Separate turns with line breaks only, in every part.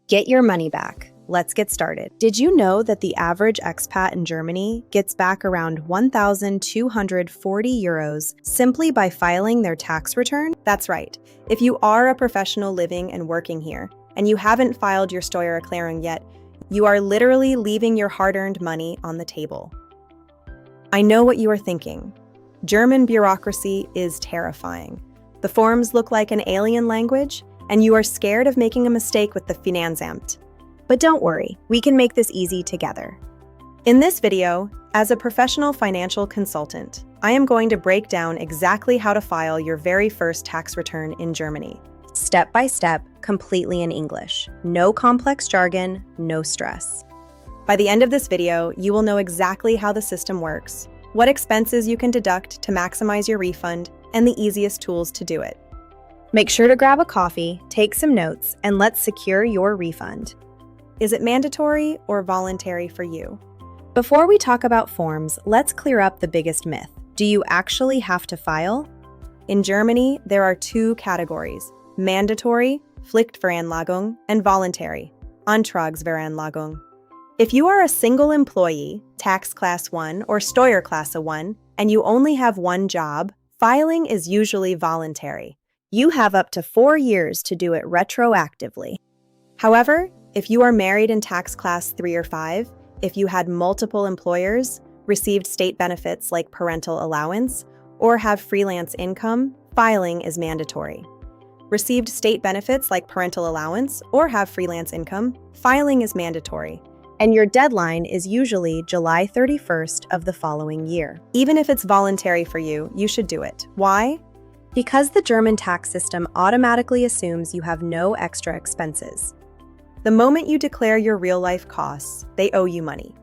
Get your money back. Let's get started. Did you know that the average expat in Germany gets back around 1,240 euros simply by filing their tax return? That's right. If you are a professional living and working here, and you haven't filed your Steuererklärung yet, you are literally leaving your hard-earned money on the table. I know what you are thinking. German bureaucracy is terrifying. The forms look like an alien language, and you are scared of making a mistake with the Finanzamt. But don't worry, we can make this easy together. In this video, as a professional financial consultant, I am going to break down exactly how to file your very first tax return in Germany. Step by step, completely in English. No complex jargon, no stress. By the end of this video, you will know exactly how the system works, what expenses you can deduct to maximize your refund, and the easiest tools to do it. Make sure to grab a coffee, take some notes, and let's secure your refund. Is it mandatory or voluntary for you? Before we talk about forms, let's clear up the biggest myth. Do you actually have to file? In Germany, there are two categories: mandatory, Pflichtveranlagung, and voluntary, Antragsveranlagung. If you are a single employee, tax class 1 or Steuerklasse 1, and you only have one job, filing is usually voluntary. You have up to 4 years to do it retroactively. However, if you are married in tax class 3 or 5, if you had multiple employers, received state benefits like parental allowance, or have freelance income, filing is mandatory. Received state benefits like parental allowance or have freelance income, filing is mandatory. And your deadline is usually July 31st of the following year. Even if it's voluntary for you, you should do it. Why? Because the German tax system automatically assumes you have no extra expenses. The moment you declare your real-life costs, they owe you money.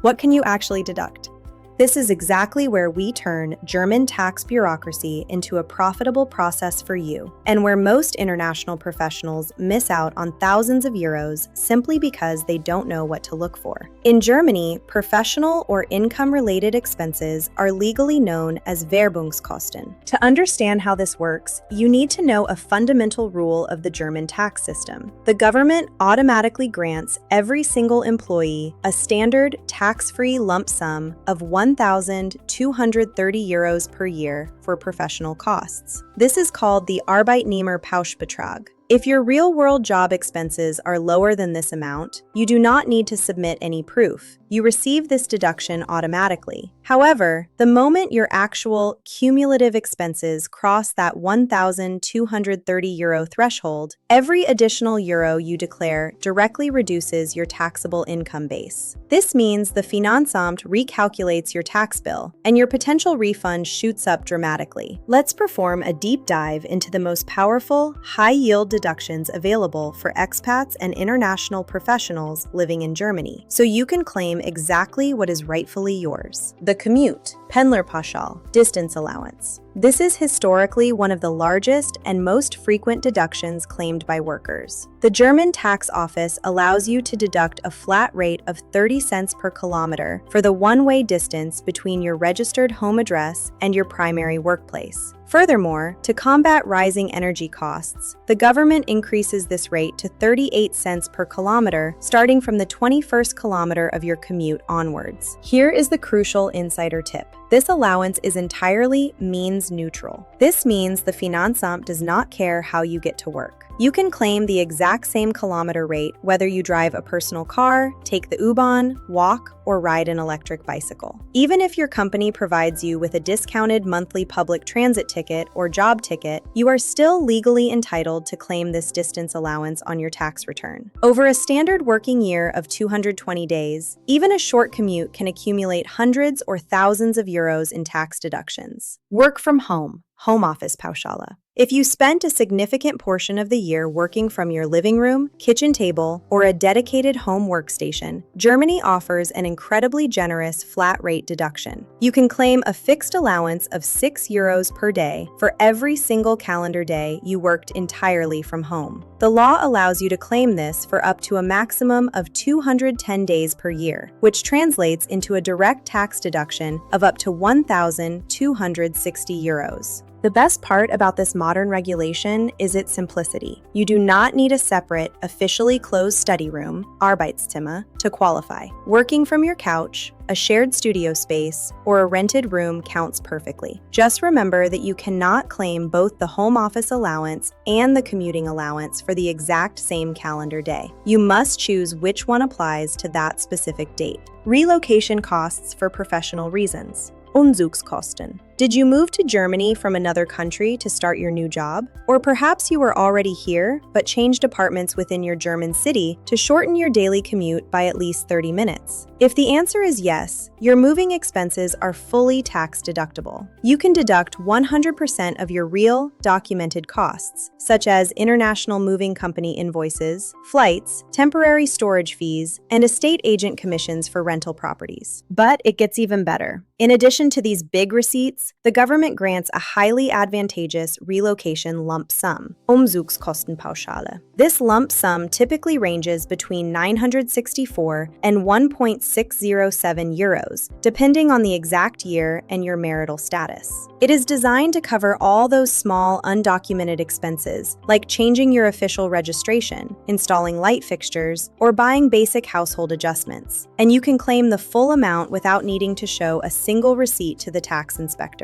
What can you actually deduct? This is exactly where we turn German tax bureaucracy into a profitable process for you, and where most international professionals miss out on thousands of euros simply because they don't know what to look for. In Germany, professional or income-related expenses are legally known as Werbungskosten. To understand how this works, you need to know a fundamental rule of the German tax system. The government automatically grants every single employee a standard tax-free lump sum of 1,230 euros per year for professional costs. This is called the Arbeitnehmerpauschbetrag. If your real-world job expenses are lower than this amount, you do not need to submit any proof. You receive this deduction automatically. However, the moment your actual cumulative expenses cross that 1,230 euro threshold, every additional euro you declare directly reduces your taxable income base. This means the Finanzamt recalculates your tax bill, and your potential refund shoots up dramatically. Let's perform a deep dive into the most powerful, high-yield deductions available for expats and international professionals living in Germany, so you can claim exactly what is rightfully yours. The Commute, Pauschale, distance allowance. This is historically one of the largest and most frequent deductions claimed by workers. The German tax office allows you to deduct a flat rate of 30 cents per kilometer for the one-way distance between your registered home address and your primary workplace. Furthermore, to combat rising energy costs, the government increases this rate to 38 cents per kilometer starting from the 21st kilometer of your commute onwards. Here is the crucial insider tip. This allowance is entirely means neutral. This means the Finanzamt does not care how you get to work. You can claim the exact same kilometer rate whether you drive a personal car, take the U-Bahn, walk, or ride an electric bicycle. Even if your company provides you with a discounted monthly public transit ticket or job ticket, you are still legally entitled to claim this distance allowance on your tax return. Over a standard working year of 220 days, even a short commute can accumulate hundreds or thousands of euros in tax deductions. Work from home, home office Pauschale. If you spent a significant portion of the year working from your living room, kitchen table, or a dedicated home workstation, Germany offers an incredibly generous flat rate deduction. You can claim a fixed allowance of 6 euros per day for every single calendar day you worked entirely from home. The law allows you to claim this for up to a maximum of 210 days per year, which translates into a direct tax deduction of up to 1,260 euros. The best part about this modern regulation is its simplicity. You do not need a separate, officially closed study room, Arbeitszimmer, to qualify. Working from your couch, a shared studio space, or a rented room counts perfectly. Just remember that you cannot claim both the home office allowance and the commuting allowance for the exact same calendar day. You must choose which one applies to that specific date. Relocation costs for professional reasons. Umzugskosten. Did you move to Germany from another country to start your new job? Or perhaps you were already here, but changed apartments within your German city to shorten your daily commute by at least 30 minutes? If the answer is yes, your moving expenses are fully tax deductible. You can deduct 100% of your real, documented costs, such as international moving company invoices, flights, temporary storage fees, and estate agent commissions for rental properties. But it gets even better. In addition to these big receipts, the government grants a highly advantageous relocation lump sum, Umzugskosten Pauschale. This lump sum typically ranges between 964 and 1.607 euros, depending on the exact year and your marital status. It is designed to cover all those small, undocumented expenses, like changing your official registration, installing light fixtures, or buying basic household adjustments. And you can claim the full amount without needing to show a single receipt to the tax inspector.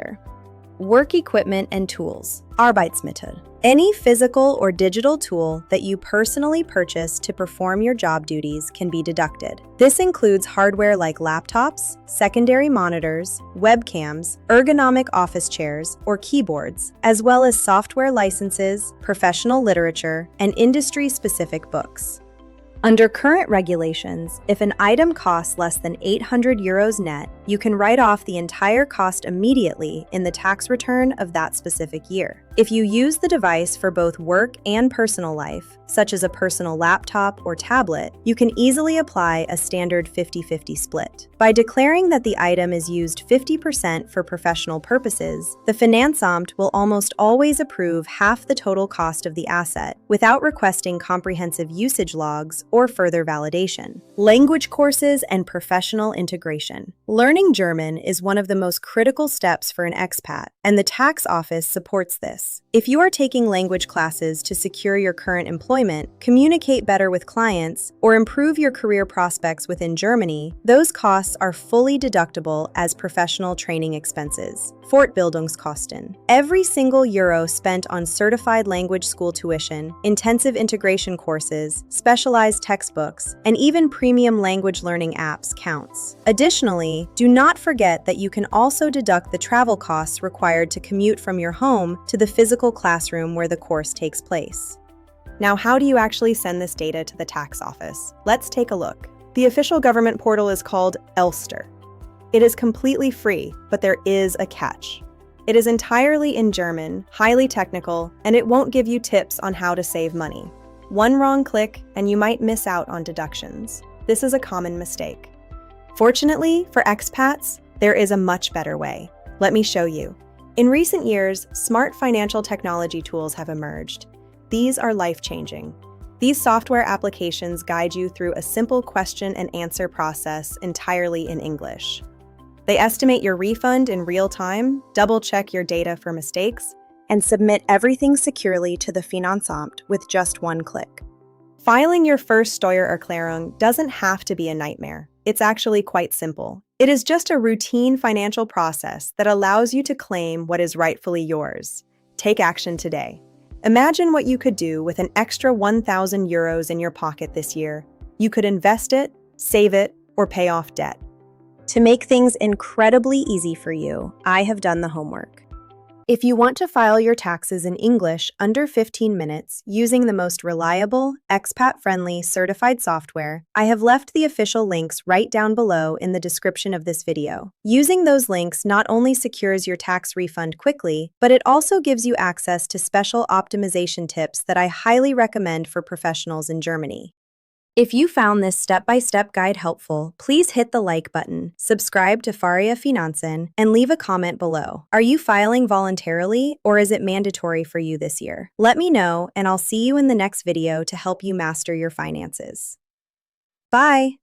Work equipment and tools, Arbeitsmittel. Any physical or digital tool that you personally purchase to perform your job duties can be deducted. This includes hardware like laptops, secondary monitors, webcams, ergonomic office chairs, or keyboards, as well as software licenses, professional literature, and industry-specific books. Under current regulations, if an item costs less than 800 euros net, you can write off the entire cost immediately in the tax return of that specific year. If you use the device for both work and personal life, such as a personal laptop or tablet, you can easily apply a standard 50-50 split. By declaring that the item is used 50% for professional purposes, the Finanzamt will almost always approve half the total cost of the asset without requesting comprehensive usage logs or further validation. Language courses and professional integration. Learning German is one of the most critical steps for an expat, and the tax office supports this. If you are taking language classes to secure your current employment, communicate better with clients, or improve your career prospects within Germany, those costs are fully deductible as professional training expenses. Fortbildungskosten. Every single euro spent on certified language school tuition, intensive integration courses, specialized textbooks, and even premium language learning apps counts. Additionally, do not forget that you can also deduct the travel costs required to commute from your home to the physical classroom where the course takes place. Now, how do you actually send this data to the tax office? Let's take a look. The official government portal is called ELSTER. It is completely free, but there is a catch. It is entirely in German, highly technical, and it won't give you tips on how to save money. One wrong click, and you might miss out on deductions. This is a common mistake. Fortunately, for expats, there is a much better way. Let me show you. In recent years, smart financial technology tools have emerged. These are life-changing. These software applications guide you through a simple question and answer process entirely in English. They estimate your refund in real time, double-check your data for mistakes, and submit everything securely to the Finanzamt with just one click. Filing your first Steuererklärung doesn't have to be a nightmare. It's actually quite simple. It is just a routine financial process that allows you to claim what is rightfully yours. Take action today. Imagine what you could do with an extra 1,000 euros in your pocket this year. You could invest it, save it, or pay off debt. To make things incredibly easy for you, I have done the homework. If you want to file your taxes in English under 15 minutes using the most reliable, expat-friendly certified software, I have left the official links right down below in the description of this video. Using those links not only secures your tax refund quickly, but it also gives you access to special optimization tips that I highly recommend for professionals in Germany. If you found this step-by-step guide helpful, please hit the like button, subscribe to Faria Finanzen, and leave a comment below. Are you filing voluntarily, or is it mandatory for you this year? Let me know, and I'll see you in the next video to help you master your finances. Bye!